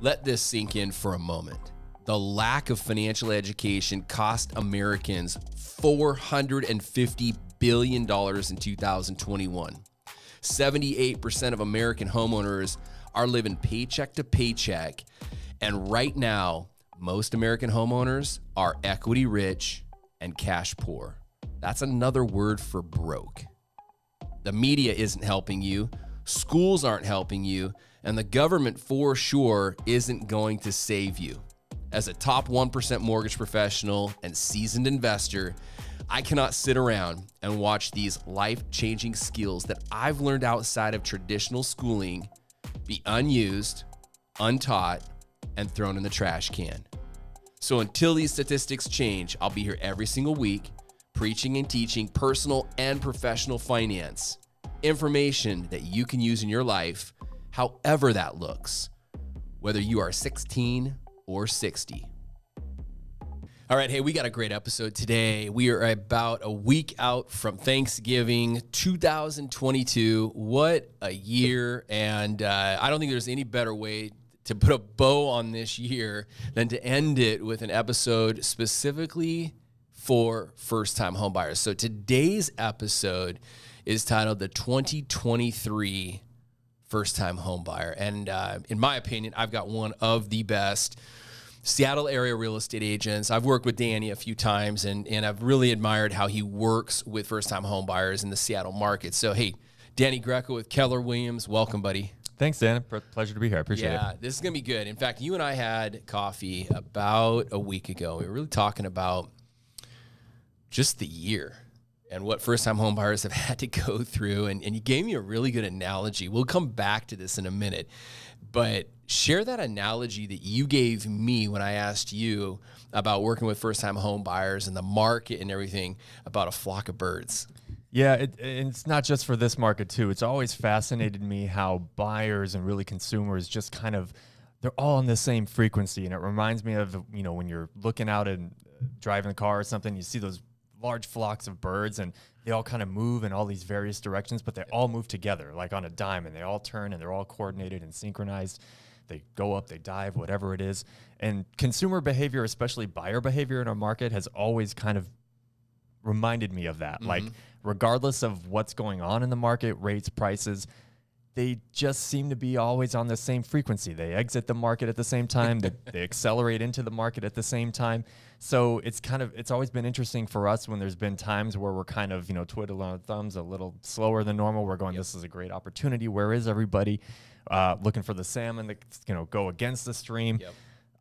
Let this sink in for a moment. The lack of financial education cost Americans $450 billion in 2021. 78% of American homeowners are living paycheck to paycheck. And right now, most American homeowners are equity rich and cash poor. That's another word for broke. The media isn't helping you, schools aren't helping you, and the government for sure isn't going to save you. As a top 1% mortgage professional and seasoned investor, I cannot sit around and watch these life-changing skills that I've learned outside of traditional schooling be unused, untaught, and thrown in the trash can. So until these statistics change, I'll be here every single week, preaching and teaching personal and professional finance, information that you can use in your life, however that looks, whether you are 16 or 60. All right, hey, we got a great episode today. We are about a week out from Thanksgiving 2022. What a year. And I don't think there's any better way to put a bow on this year than to end it with an episode specifically for first-time homebuyers. So today's episode is titled The 2023 First-Time Homebuyer. And in my opinion, I've got one of the best Seattle area real estate agents. I've worked with Danny a few times, and I've really admired how he works with first-time home buyers in the Seattle market. So, hey, Danny Greco with Keller Williams, welcome, buddy. Thanks, Dan. Pleasure to be here. I appreciate it. Yeah, this is going to be good. In fact, you and I had coffee about a week ago. We were really talking about just the year and what first-time home buyers have had to go through, and you gave me a really good analogy. We'll come back to this in a minute, but share that analogy that you gave me when I asked you about working with first-time home buyers and the market and everything, about a flock of birds. Yeah, it's not just for this market too. It's always fascinated me how buyers and really consumers just kind of, they're all on the same frequency. And it reminds me of, you know, when you're looking out and driving the car or something, you see those large flocks of birds and they all kind of move in all these various directions, but they all move together like on a dime, and they all turn and they're all coordinated and synchronized. They go up, they dive, whatever it is. And consumer behavior, especially buyer behavior in our market, has always kind of reminded me of that. Mm-hmm. Like, regardless of what's going on in the market, rates, prices, they just seem to be always on the same frequency. They exit the market at the same time. They accelerate into the market at the same time. So it's always been interesting for us when there's been times where we're kind of, you know, twiddling our thumbs a little slower than normal. We're going, This is a great opportunity. Where is everybody? Looking for the salmon that's, you know, go against the stream. Yep.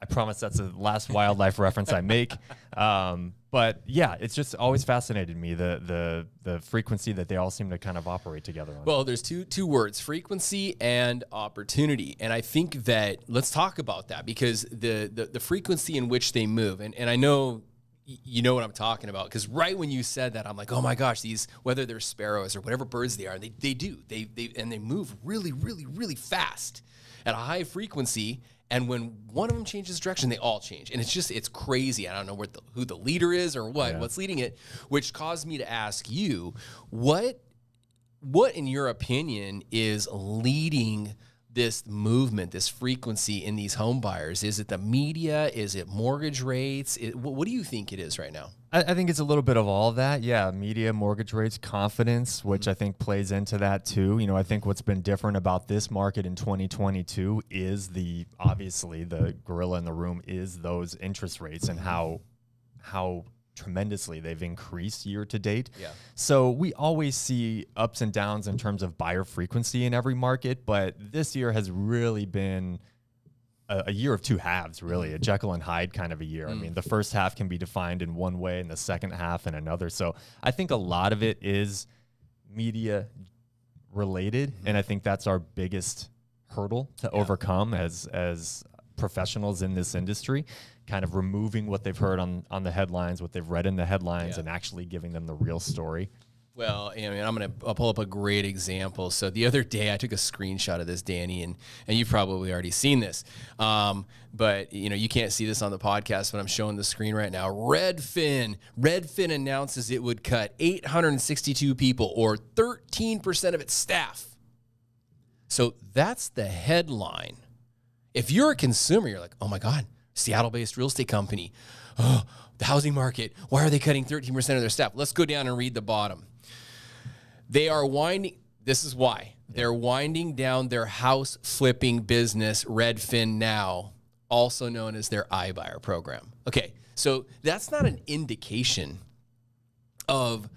I promise that's the last wildlife reference I make. But yeah, it's just always fascinated me, the frequency that they all seem to kind of operate together on. Well, there's two words, frequency and opportunity. And I think that let's talk about that, because the frequency in which they move, and I know you know what I'm talking about, because right when you said that, I'm like, oh my gosh, these, whether they're sparrows or whatever birds they are, they move really, really, really fast at a high frequency. And when one of them changes direction, they all change. And it's crazy. I don't know who the leader is or what's leading it, which caused me to ask you, what in your opinion is leading this movement, this frequency in these home buyers? Is it the media? Is it mortgage rates? What do you think it is right now? I think it's a little bit of all of that. Yeah, media, mortgage rates, confidence, which I think plays into that too. You know, I think what's been different about this market in 2022 is obviously the gorilla in the room is those interest rates and how tremendously they've increased year to date. Yeah. So we always see ups and downs in terms of buyer frequency in every market, but this year has really been a year of two halves, really, a Jekyll and Hyde kind of a year. I mean, the first half can be defined in one way and the second half in another. So I think a lot of it is media related, and I think that's our biggest hurdle to overcome as professionals in this industry, kind of removing what they've heard on the headlines, what they've read in the headlines, and actually giving them the real story. Well, I mean, I'll pull up a great example. So the other day I took a screenshot of this, Danny, and you've probably already seen this. But you know, you can't see this on the podcast, but I'm showing the screen right now. Redfin announces it would cut 862 people, or 13% of its staff. So that's the headline. If you're a consumer, you're like, oh my God, Seattle-based real estate company. Oh, the housing market. Why are they cutting 13% of their staff? Let's go down and read the bottom. They are winding. This is why. They're winding down their house flipping business, Redfin Now, also known as their iBuyer program. Okay, so that's not an indication of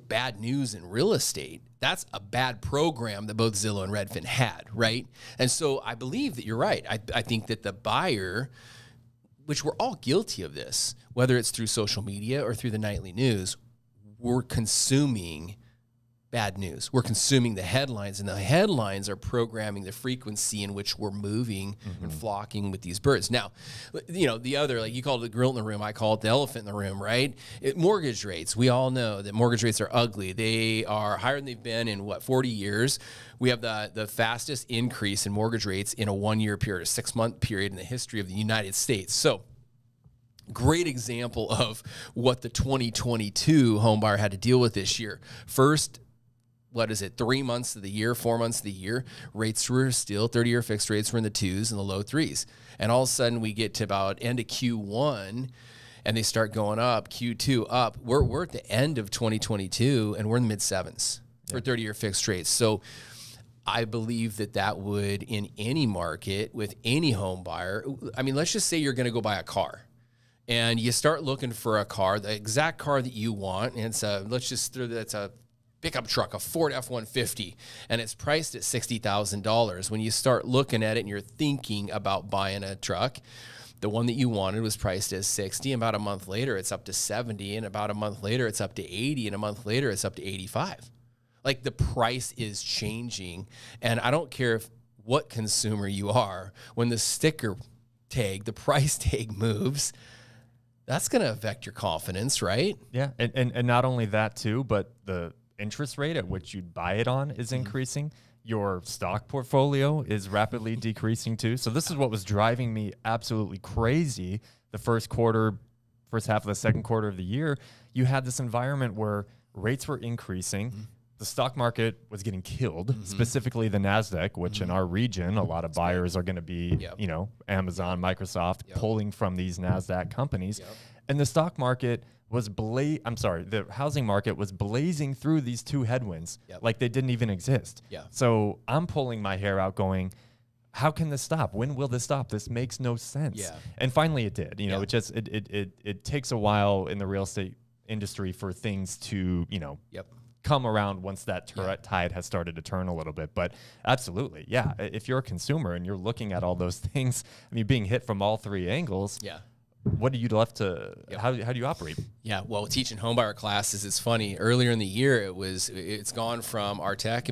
bad news in real estate. That's a bad program that both Zillow and Redfin had, right? And so I believe that you're right. I think that the buyer, which we're all guilty of this, whether it's through social media or through the nightly news, we're consuming bad news. We're consuming the headlines, and the headlines are programming the frequency in which we're moving and flocking with these birds. Now, you know, the other, like you called it the gorilla in the room, I call it the elephant in the room, right? Mortgage rates. We all know that mortgage rates are ugly. They are higher than they've been in, 40 years. We have the fastest increase in mortgage rates in a 1-year period, a 6-month period in the history of the United States. So, great example of what the 2022 homebuyer had to deal with this year. First, 3 months of the year, 4 months of the year, rates were still 30-year fixed rates were in the 2s and the low 3s. And all of a sudden we get to about end of Q1 and they start going up, Q2 up. We're at the end of 2022 and we're in the mid 7s for 30-year fixed rates. So I believe that would, in any market with any home buyer, I mean, let's just say you're going to go buy a car. And you start looking for a car, the exact car that you want, and it's that's a pickup truck, a Ford F-150, and it's priced at $60,000. When you start looking at it and you're thinking about buying a truck, the one that you wanted was priced as 60, and about a month later it's up to 70, and about a month later it's up to 80, and a month later it's up to 85. Like, the price is changing, and I don't care what consumer you are, when the sticker tag, the price tag moves, that's going to affect your confidence, right? Yeah, and not only that too, but the interest rate at which you'd buy it on is increasing. Your stock portfolio is rapidly decreasing too. So this is what was driving me absolutely crazy the first half of the second quarter of the year. You had this environment where rates were increasing. The stock market was getting killed, specifically the NASDAQ, which in our region, a lot of buyers are going to be, you know, Amazon, Microsoft, pulling from these NASDAQ companies. And the stock market was the housing market was blazing through these two headwinds like they didn't even exist. So I'm pulling my hair out going, how can this stop? When will this stop? This makes no sense. And finally it did. You know, it takes a while in the real estate industry for things to, you know, come around once that tide has started to turn a little bit. But absolutely, if you're a consumer and you're looking at all those things, I mean, being hit from all three angles, what are you left to, how do you operate? Yeah, well, teaching homebuyer classes, it's funny. Earlier in the year, it's gone from our tech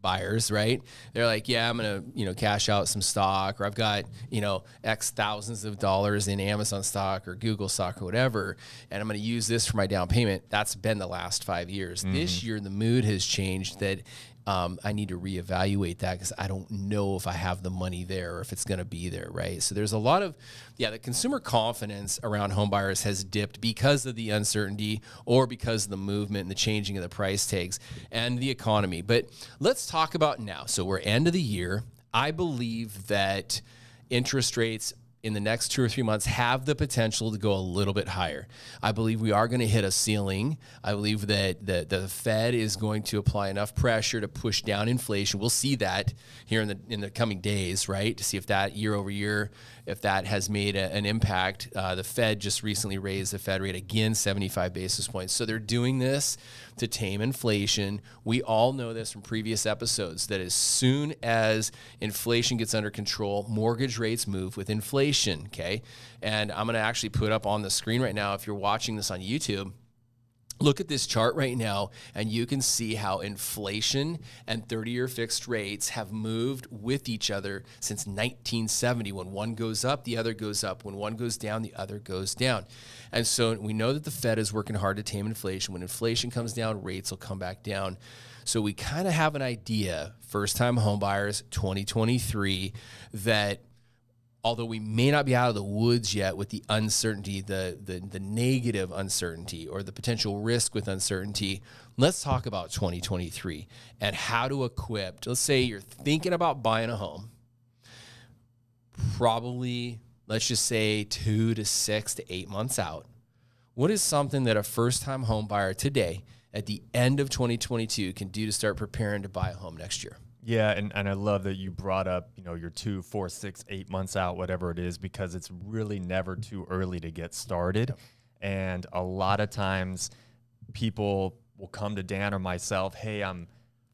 buyers, right? They're like, yeah, I'm going to, you know, cash out some stock, or I've got, you know, X thousands of dollars in Amazon stock or Google stock or whatever, and I'm going to use this for my down payment. That's been the last 5 years. This year, the mood has changed that I need to reevaluate that because I don't know if I have the money there or if it's going to be there, right? So there's a lot of, the consumer confidence around home buyers has dipped because of the uncertainty or because of the movement and the changing of the price tags and the economy. But let's talk about now. So we're end of the year. I believe that interest rates in the next 2 or 3 months have the potential to go a little bit higher. I believe we are going to hit a ceiling. I believe that the Fed is going to apply enough pressure to push down inflation. We'll see that here in the coming days, right? To see if that year over year, if that has made an impact. The Fed just recently raised the Fed rate again, 75 basis points. So they're doing this to tame inflation. We all know this from previous episodes that as soon as inflation gets under control, mortgage rates move with inflation, okay? And I'm going to actually put up on the screen right now, if you're watching this on YouTube, look at this chart right now, and you can see how inflation and 30-year fixed rates have moved with each other since 1970. When one goes up, the other goes up. When one goes down, the other goes down. And so we know that the Fed is working hard to tame inflation. When inflation comes down, rates will come back down. So we kind of have an idea, first-time homebuyers 2023, that although we may not be out of the woods yet with the uncertainty, the negative uncertainty or the potential risk with uncertainty, let's talk about 2023 and how to equip. Let's say you're thinking about buying a home probably, let's just say 2 to 6 to 8 months out, what is something that a first-time home buyer today at the end of 2022 can do to start preparing to buy a home next year? Yeah, and I love that you brought up, your 2, 4, 6, 8 months out, whatever it is, because it's really never too early to get started. Yep. And a lot of times people will come to Dan or myself, hey, I'm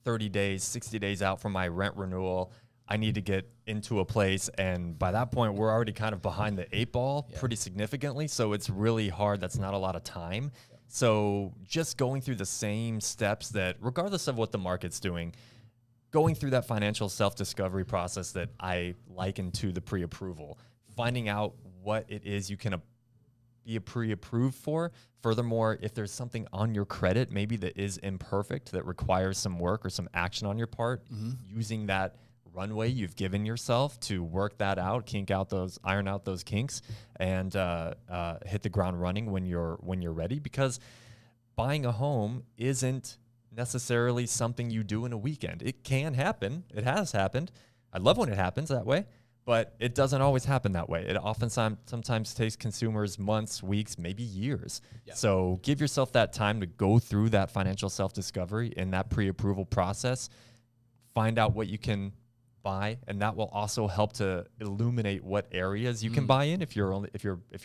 30 days, 60 days out from my rent renewal. I need to get into a place. And by that point, we're already kind of behind the 8 ball pretty significantly. So it's really hard. That's not a lot of time. Yep. So just going through the same steps that, regardless of what the market's doing, going through that financial self-discovery process that I liken to the pre-approval, finding out what it is you can be pre-approved for. Furthermore, if there's something on your credit, maybe that is imperfect, that requires some work or some action on your part, using that runway you've given yourself to work that out, iron out those kinks, and hit the ground running when you're ready. Because buying a home isn't necessarily something you do in a weekend. It can happen. It has happened. I love when it happens that way, but it doesn't always happen that way. It sometimes takes consumers months, weeks, maybe years. Yeah. So give yourself that time to go through that financial self-discovery in that pre-approval process. Find out what you can buy, and that will also help to illuminate what areas you can buy in. If you're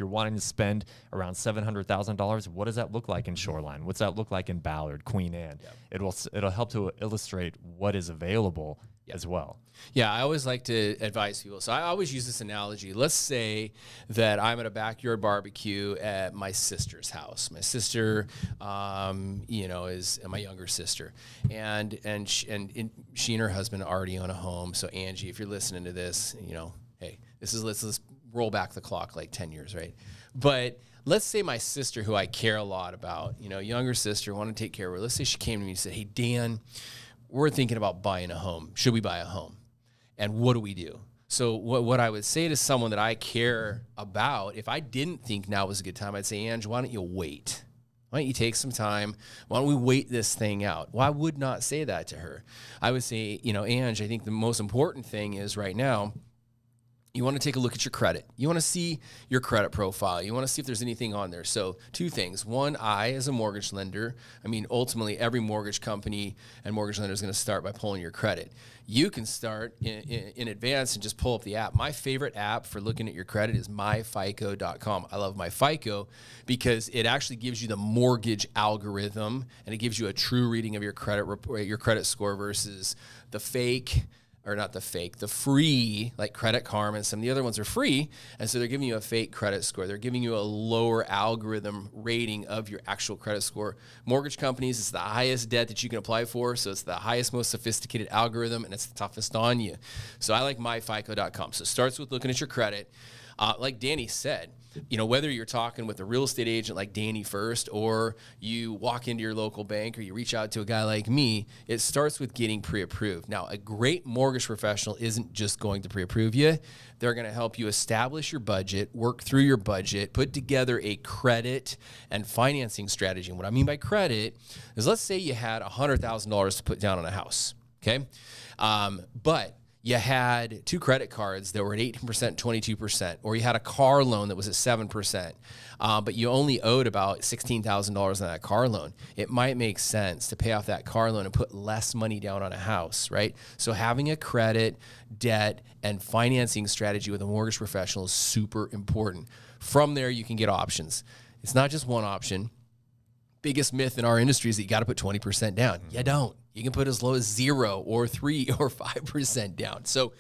wanting to spend around $700,000, what does that look like in Shoreline? What's that look like in Ballard, Queen Anne? Yep. It'll help to illustrate what is available as well. Yeah, I always like to advise people. So I always use this analogy. Let's say that I'm at a backyard barbecue at my sister's house. My sister, is my younger sister, and she and her husband already own a home. So Angie, if you're listening to this, hey, let's roll back the clock like 10 years, right? But let's say my sister, who I care a lot about, younger sister, want to take care of her. Let's say she came to me and said, hey, Dan, we're thinking about buying a home. Should we buy a home? And what do we do? So what I would say to someone that I care about, if I didn't think now was a good time, I'd say, Ange, why don't you wait? Why don't you take some time? Why don't we wait this thing out? Well, I would not say that to her. I would say, Ange, I think the most important thing is right now, you want to take a look at your credit. You want to see your credit profile. You want to see if there's anything on there. So 2 things. One, I, as a mortgage lender, ultimately every mortgage company and mortgage lender is going to start by pulling your credit. You can start in advance and just pull up the app. My favorite app for looking at your credit is myfico.com. I love MyFICO because it actually gives you the mortgage algorithm, and it gives you a true reading of your credit score versus the free, like Credit Karma, and some of the other ones are free, and so they're giving you a fake credit score. They're giving you a lower algorithm rating of your actual credit score. Mortgage companies, it's the highest debt that you can apply for, so it's the highest, most sophisticated algorithm, and it's the toughest on you. So I like myfico.com. So it starts with looking at your credit. Like Danny said, whether you're talking with a real estate agent like Danny first, or you walk into your local bank, or you reach out to a guy like me, it starts with getting pre-approved. Now, a great mortgage professional isn't just going to pre-approve you. They're going to help you establish your budget, work through your budget, put together a credit and financing strategy. And what I mean by credit is, let's say you had $100,000 to put down on a house, okay? But you had 2 credit cards that were at 18%, 22%, or you had a car loan that was at 7%, but you only owed about $16,000 on that car loan. It might make sense to pay off that car loan and put less money down on a house, right? So having a credit, debt, and financing strategy with a mortgage professional is super important. From there, you can get options. It's not just one option. Biggest myth in our industry is that you got to put 20% down. You don't. You can put as low as 0 or 3 or 5% down. So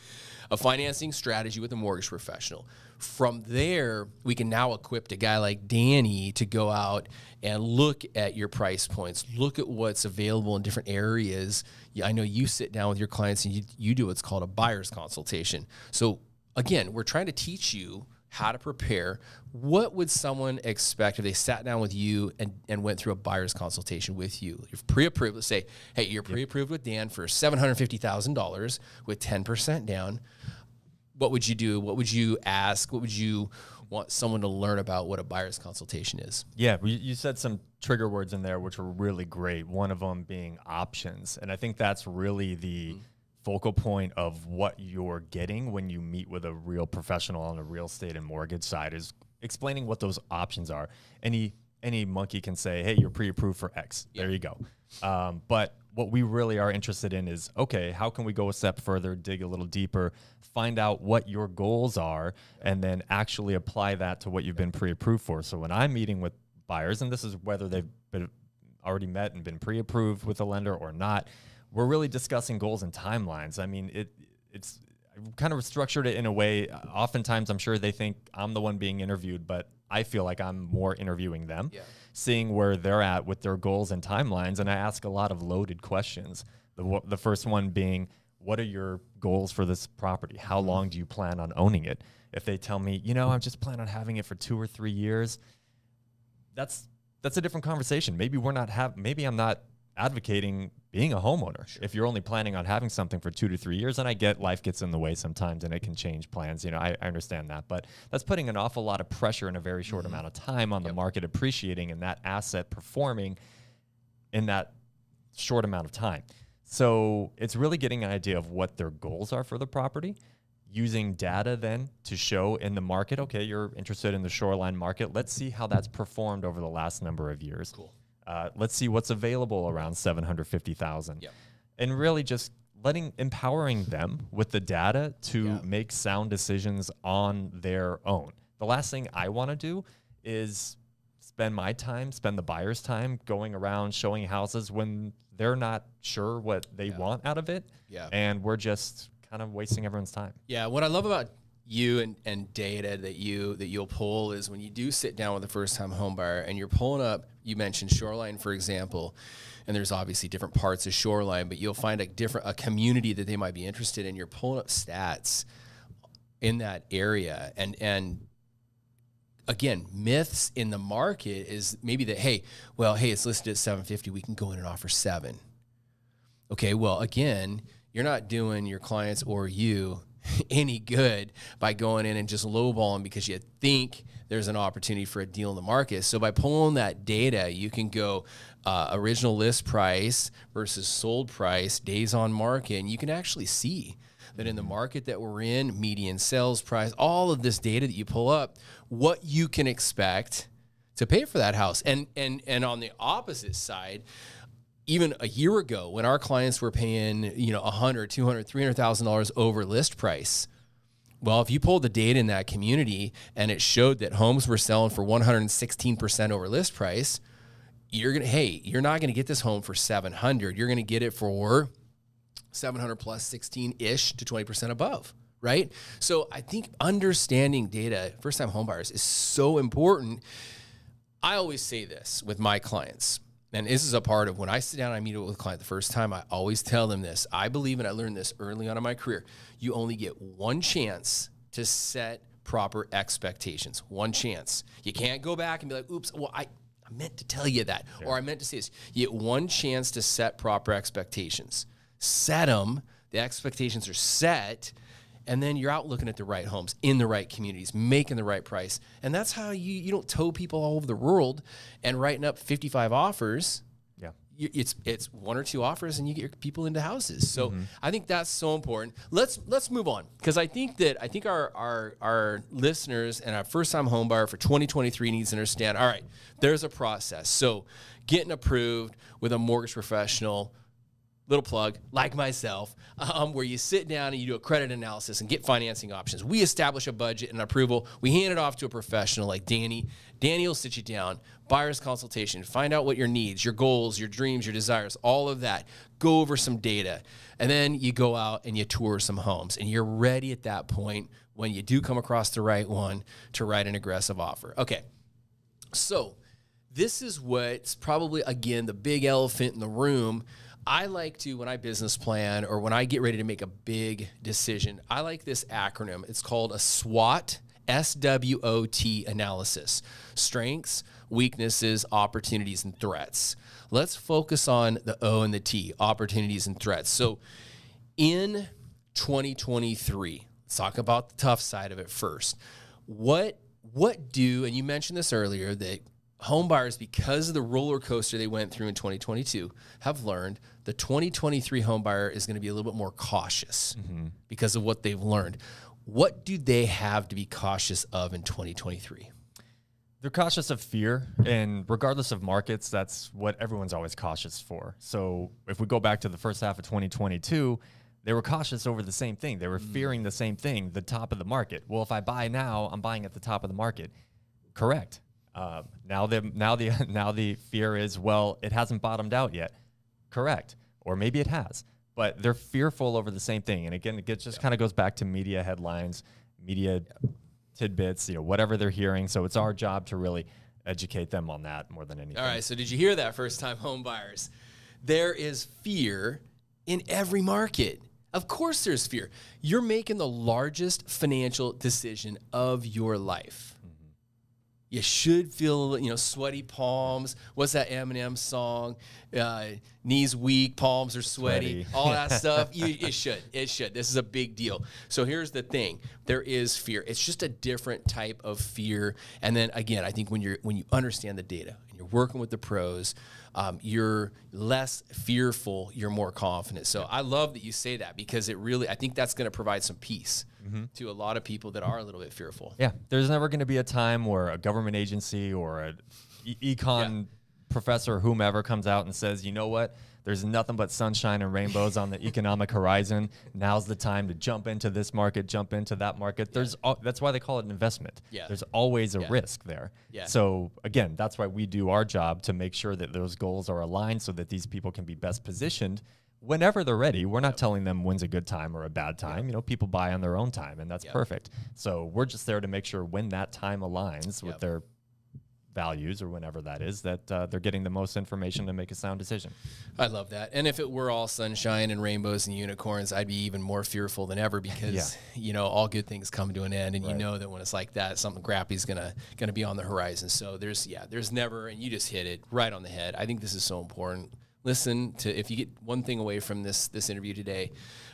a financing strategy with a mortgage professional. From there, we can now equip a guy like Danny to go out and look at your price points, look at what's available in different areas. I know you sit down with your clients and you do what's called a buyer's consultation. So again, we're trying to teach you how to prepare. What would someone expect if they sat down with you and went through a buyer's consultation with you? You're pre-approved. Let's say, hey, you're pre-approved with Dan for $750,000 with 10% down. What would you do? What would you ask? What would you want someone to learn about what a buyer's consultation is? Yeah, you said some trigger words in there which were really great. One of them being options. And I think that's really the focal point of what you're getting when you meet with a real professional on the real estate and mortgage side is explaining what those options are. Any monkey can say, hey, you're pre-approved for X. There you go. But what we really are interested in is, okay, how can we go a step further, dig a little deeper, find out what your goals are, and then actually apply that to what you've been pre-approved for. So when I'm meeting with buyers, and this is whether they've been already met and been pre-approved with a lender or not, we're really discussing goals and timelines. I mean, it's kind of structured it in a way. Oftentimes, I'm sure they think I'm the one being interviewed, but I feel like I'm more interviewing them, seeing where they're at with their goals and timelines. And I ask a lot of loaded questions. The first one being, what are your goals for this property? How long do you plan on owning it? If they tell me, you know, I'm just planning on having it for 2 or 3 years, that's a different conversation. Maybe I'm not advocating being a homeowner. Sure. If you're only planning on having something for 2 to 3 years, and I get life gets in the way sometimes and it can change plans, you know, I understand that, but that's putting an awful lot of pressure in a very short amount of time on the market appreciating and that asset performing in that short amount of time. So it's really getting an idea of what their goals are for the property, using data then to show in the market, okay, you're interested in the shoreline market. Let's see how that's performed over the last number of years. Cool. Let's see what's available around 750,000, and really just empowering them with the data to make sound decisions on their own. The last thing I want to do is spend the buyer's time going around showing houses when they're not sure what they want out of it. And we're just kind of wasting everyone's time. Yeah. What I love about you and data that you'll pull is when you do sit down with a first-time home buyer and you're pulling up, you mentioned shoreline, for example, and there's obviously different parts of shoreline, but you'll find a community that they might be interested in. You're pulling up stats in that area, and again, myths in the market is maybe that, hey, it's listed at 750, we can go in and offer 7. Okay, well, again, you're not doing your clients or you any good by going in and just lowballing because you think there's an opportunity for a deal in the market. So by pulling that data, you can go original list price versus sold price, days on market, and you can actually see that in the market that we're in, median sales price, all of this data that you pull up, what you can expect to pay for that house. And on the opposite side, even a year ago when our clients were paying, $100,000, $200,000, $300,000 over list price, well, if you pulled the data in that community and it showed that homes were selling for 116% over list price, you're not going to get this home for $700,000. You're going to get it for $700,000 plus 16-ish to 20% above, right? So I think understanding data, first-time homebuyers, is so important. I always say this with my clients. And this is a part of when I sit down and I meet with a client the first time, I always tell them this. I believe, and I learned this early on in my career, you only get one chance to set proper expectations. One chance. You can't go back and be like, oops, well, I meant to tell you that. Or I meant to say this. You get one chance to set proper expectations. Set them. The expectations are set. And then you're out looking at the right homes in the right communities, making the right price. And that's how you don't tow people all over the world and writing up 55 offers. Yeah. It's 1 or 2 offers and you get your people into houses. So I think that's so important. Let's move on, because I think our listeners and our first-time home buyer for 2023 needs to understand, all right, there's a process. So getting approved with a mortgage professional, little plug, like myself, where you sit down and you do a credit analysis and get financing options. We establish a budget and approval. We hand it off to a professional like Danny. Danny will sit you down, buyer's consultation, find out what your needs, your goals, your dreams, your desires, all of that. Go over some data. And then you go out and you tour some homes. And you're ready at that point when you do come across the right one to write an aggressive offer. Okay, so this is what's probably, again, the big elephant in the room. I like to, when I business plan or when I get ready to make a big decision, I like this acronym. It's called a SWOT, SWOT analysis. Strengths, weaknesses, opportunities, and threats. Let's focus on the O and the T, opportunities and threats. So in 2023, let's talk about the tough side of it first. What do, and you mentioned this earlier, that home buyers, because of the roller coaster they went through in 2022, have learned the 2023 home buyer is going to be a little bit more cautious because of what they've learned. What do they have to be cautious of in 2023? They're cautious of fear, and regardless of markets, that's what everyone's always cautious for. So if we go back to the first half of 2022, they were cautious over the same thing. They were fearing the same thing, the top of the market. Well, if I buy now, I'm buying at the top of the market. Correct. Now the fear is, well, it hasn't bottomed out yet. Correct. Or maybe it has, but they're fearful over the same thing. And again, it just kind of goes back to media headlines, media tidbits, whatever they're hearing. So it's our job to really educate them on that more than anything. All right. So did you hear that, first-time home buyers? There is fear in every market. Of course there's fear. You're making the largest financial decision of your life. You should feel, sweaty palms. What's that Eminem song? Knees weak, palms are sweaty. All that stuff. It should. It should. This is a big deal. So here's the thing. There is fear. It's just a different type of fear. And then again, I think when you understand the data and you're working with the pros, you're less fearful. You're more confident. So I love that you say that, because I think that's going to provide some peace to a lot of people that are a little bit fearful. Yeah, there's never going to be a time where a government agency or an econ professor or whomever comes out and says, you know what, there's nothing but sunshine and rainbows on the economic horizon. Now's the time to jump into this market, jump into that market. That's why they call it an investment. There's always a risk there. So again, that's why we do our job to make sure that those goals are aligned so that these people can be best positioned whenever they're ready. We're not telling them when's a good time or a bad time. People buy on their own time, and that's perfect. So we're just there to make sure when that time aligns with their values or whenever that is, that they're getting the most information to make a sound decision. I love that. And if it were all sunshine and rainbows and unicorns, I'd be even more fearful than ever, because all good things come to an end, and you know that when it's like that, something crappy is gonna be on the horizon. So there's never, and you just hit it right on the head. I think this is so important. Listen to, if you get one thing away from this interview today,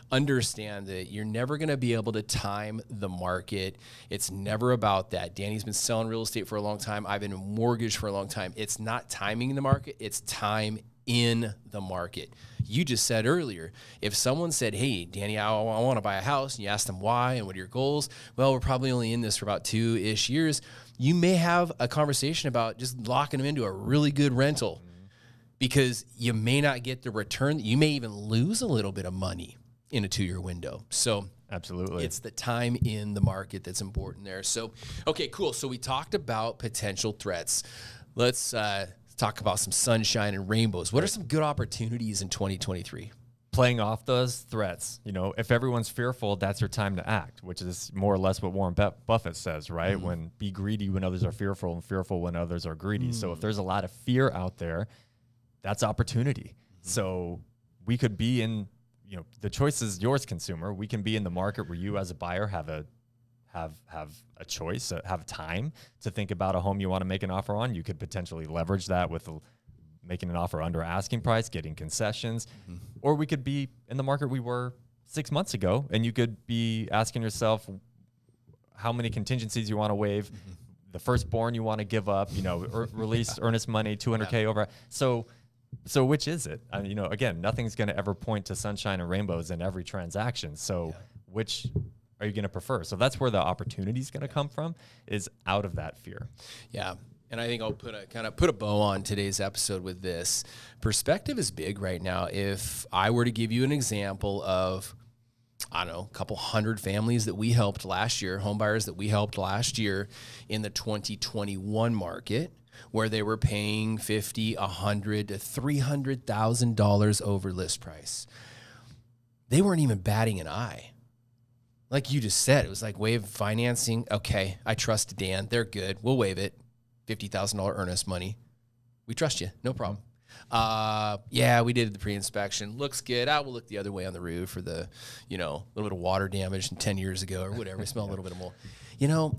understand that you're never going to be able to time the market. It's never about that. Danny's been selling real estate for a long time. I've been in mortgage for a long time. It's not timing the market. It's time in the market. You just said earlier, if someone said, hey, Danny, I want to buy a house, and you ask them why and what are your goals? Well, we're probably only in this for about 2-ish years. You may have a conversation about just locking them into a really good rental, because you may not get the return. You may even lose a little bit of money in a 2-year window. So absolutely, it's the time in the market that's important there. So, okay, cool. So we talked about potential threats. Let's talk about some sunshine and rainbows. What are some good opportunities in 2023? Playing off those threats. If everyone's fearful, that's your time to act, which is more or less what Warren Buffett says, right? When be greedy when others are fearful, and fearful when others are greedy. So if there's a lot of fear out there, that's opportunity. So we could be in, the choice is yours, consumer. We can be in the market where you as a buyer have a choice, have time to think about a home you want to make an offer on. You could potentially leverage that with making an offer under asking price, getting concessions, or we could be in the market we were 6 months ago, and you could be asking yourself how many contingencies you want to waive, the firstborn you want to give up, release earnest money, $200K over. So which is it? Again, nothing's going to ever point to sunshine and rainbows in every transaction. So which are you going to prefer? So that's where the opportunity is going to come from, is out of that fear. Yeah. And I think I'll put a bow on today's episode with this. Perspective is big right now. If I were to give you an example of, I don't know, a couple hundred families that we helped last year, home buyers that we helped last year in the 2021 market, where they were paying $50,000, $100,000 to $300,000 over list price. They weren't even batting an eye. Like you just said, it was like waive financing. Okay, I trust Dan. They're good. We'll waive it. $50,000 earnest money. We trust you. No problem. Yeah, we did the pre-inspection. Looks good. We'll look the other way on the roof for the, little bit of water damage from 10 years ago or whatever. We smell a little bit of mold.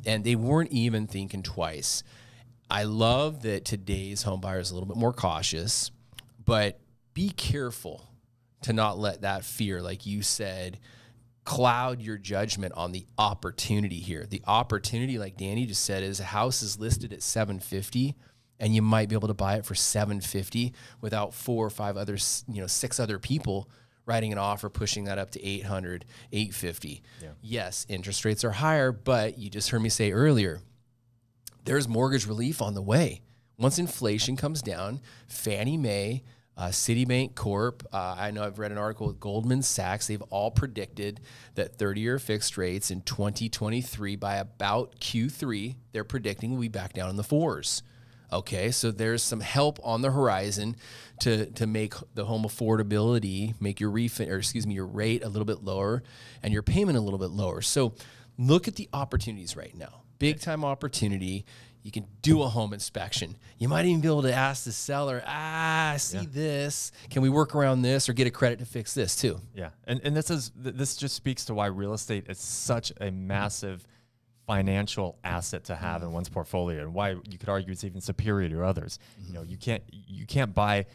And they weren't even thinking twice. I love that today's home buyer is a little bit more cautious, but be careful to not let that fear, like you said, cloud your judgment on the opportunity here. The opportunity, like Danny just said, is a house is listed at $750,000. and you might be able to buy it for $750 without 4 or 5 others, 6 other people writing an offer, pushing that up to $800, $850. Yeah. Yes, interest rates are higher, but you just heard me say earlier, there's mortgage relief on the way. Once inflation comes down, Fannie Mae, Citibank Corp, I know I've read an article with Goldman Sachs, they've all predicted that 30-year fixed rates in 2023 by about Q3, they're predicting will be back down in the 4s. Okay, so there's some help on the horizon to make the home affordability, make your your rate a little bit lower and your payment a little bit lower. So look at the opportunities right now. Big time opportunity. You can do a home inspection. You might even be able to ask the seller, I see this. Can we work around this or get a credit to fix this too? Yeah, and this just speaks to why real estate is such a massive financial asset to have in one's portfolio, and why you could argue it's even superior to others. You can't buy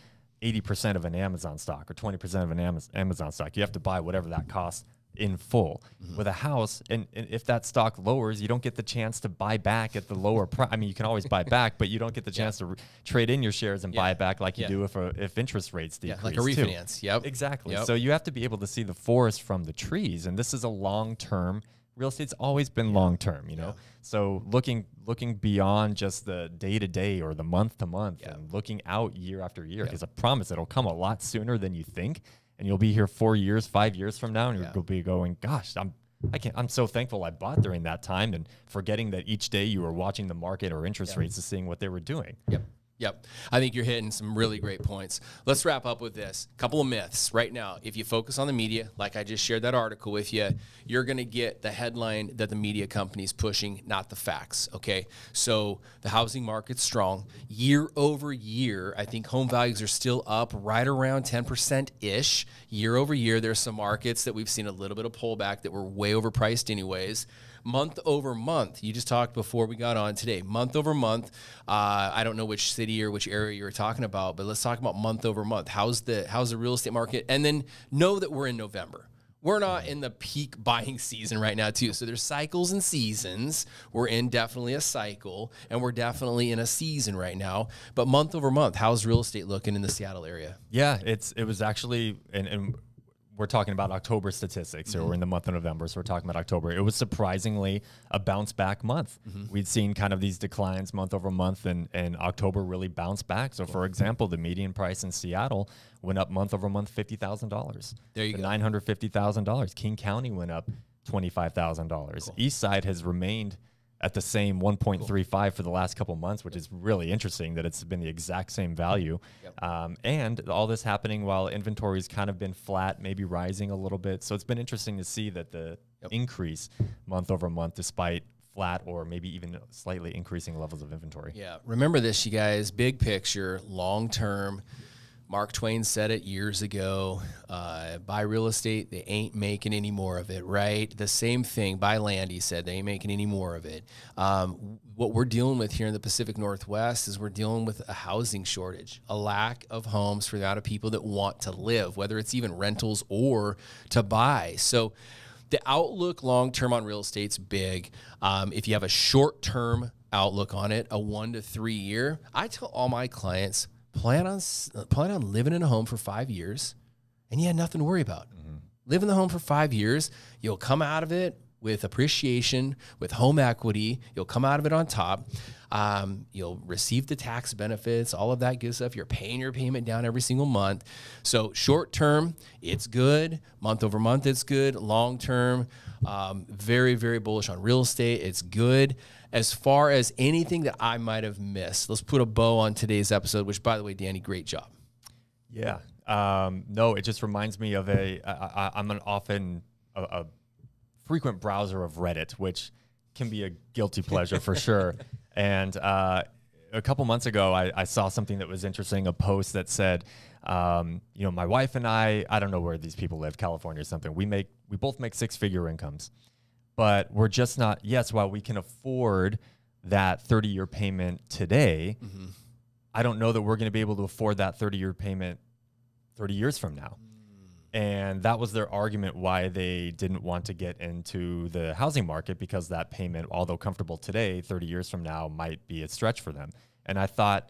80% of an Amazon stock or 20% of an Amazon stock. You have to buy whatever that costs in full. With a house, and if that stock lowers, you don't get the chance to buy back at the lower price. I mean, you can always buy back, but you don't get the chance to trade in your shares and buy it back like you do if interest rates decrease. Like a refinance. Too. Yep. Exactly. Yep. So you have to be able to see the forest from the trees, and this is a long-term. Real estate's always been long-term, So looking beyond just the day-to-day or the month-to-month and looking out year after year, because I promise it'll come a lot sooner than you think. And you'll be here 4 years, 5 years from now, and you'll be going, gosh, I'm so thankful I bought during that time, and forgetting that each day you were watching the market or interest rates and seeing what they were doing. Yep. I think you're hitting some really great points. Let's wrap up with this. Couple of myths right now. If you focus on the media, like I just shared that article with you, you're going to get the headline that the media company's pushing, not the facts. Okay. So the housing market's strong. Year over year, I think home values are still up right around 10%-ish. Year over year, there's some markets that we've seen a little bit of pullback that were way overpriced anyways. Month over month, you just talked before we got on today, month over month, I don't know which city or which area you were talking about, but let's talk about month over month. How's the real estate market? And then know that we're in November. We're not in the peak buying season right now too. So there's cycles and seasons. We're in definitely a cycle, and we're definitely in a season right now. But month over month, how's real estate looking in the Seattle area? Yeah, it was actually, and we're talking about October statistics, or we're in the month of November, so we're talking about October. It was surprisingly a bounce back month. We'd seen kind of these declines month over month, and October really bounced back. So, for example, the median price in Seattle went up month over month $50,000. There you go. $950,000. King County went up $25,000. Cool. East Side has remained at the same 1.35 for the last couple months, which is really interesting that it's been the exact same value. And all this happening while inventory's kind of been flat, maybe rising a little bit. So it's been interesting to see that the increase month over month, despite flat or maybe even slightly increasing levels of inventory. Yeah, remember this, you guys, big picture, long term. Mark Twain said it years ago, buy real estate, they ain't making any more of it, right? The same thing, buy land, he said, they ain't making any more of it. What we're dealing with here in the Pacific Northwest is we're dealing with a housing shortage, a lack of homes for the amount of people that want to live, whether it's even rentals or to buy. So the outlook long-term on real estate's big. If you have a short-term outlook on it, a 1 to 3 year, I tell all my clients, plan on living in a home for 5 years, and you had nothing to worry about. Live in the home for 5 years. You'll come out of it with appreciation, with home equity. You'll come out of it on top. You'll receive the tax benefits, all of that good stuff. You're paying your payment down every single month. So short term, it's good. Month over month, it's good. Long term, very, very bullish on real estate. It's good. As far as anything that I might have missed, let's put a bow on today's episode, which, by the way, Danny, great job. Yeah. No, it just reminds me of I'm a frequent browser of Reddit, which can be a guilty pleasure for sure. And a couple months ago, I saw something that was interesting, a post that said, my wife and I don't know where these people live, California or something. We both make 6-figure incomes. But we're just not, while we can afford that 30-year payment today, I don't know that we're going to be able to afford that 30-year payment 30 years from now. And that was their argument why they didn't want to get into the housing market, because that payment, although comfortable today, 30 years from now might be a stretch for them. And I thought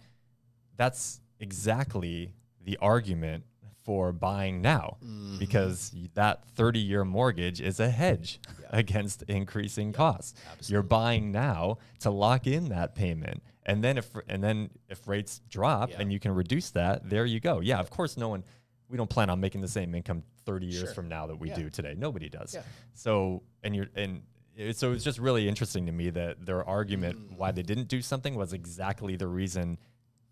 that's exactly the argument for buying now, because that 30-year mortgage is a hedge against increasing costs. Absolutely. You're buying now to lock in that payment. And then if rates drop and you can reduce that, there you go. Yeah, of course we don't plan on making the same income 30 years from now that we do today. Nobody does. So so it's just really interesting to me that their argument why they didn't do something was exactly the reason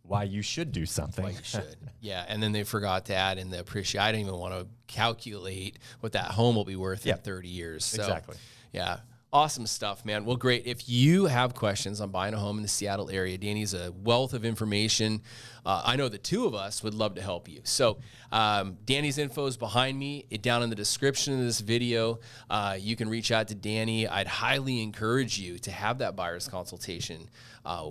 why you should do something. Why you should. Yeah. And then they forgot to add in the appreciation. I don't even want to calculate what that home will be worth in 30 years. So, exactly. Yeah. Awesome stuff, man. Well, great. If you have questions on buying a home in the Seattle area, Danny's a wealth of information. I know the two of us would love to help you. So Danny's info is behind me, down in the description of this video. You can reach out to Danny. I'd highly encourage you to have that buyer's consultation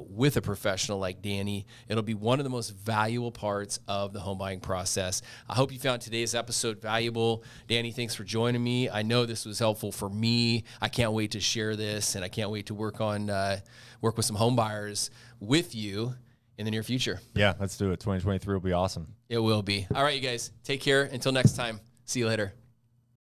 with a professional like Danny. It'll be one of the most valuable parts of the home buying process. I hope you found today's episode valuable. Danny, thanks for joining me. I know this was helpful for me. I can't wait to share this, and I can't wait to work with some home buyers with you in the near future. Yeah, let's do it. 2023 will be awesome. It will be. All right, you guys, take care. Until next time, see you later.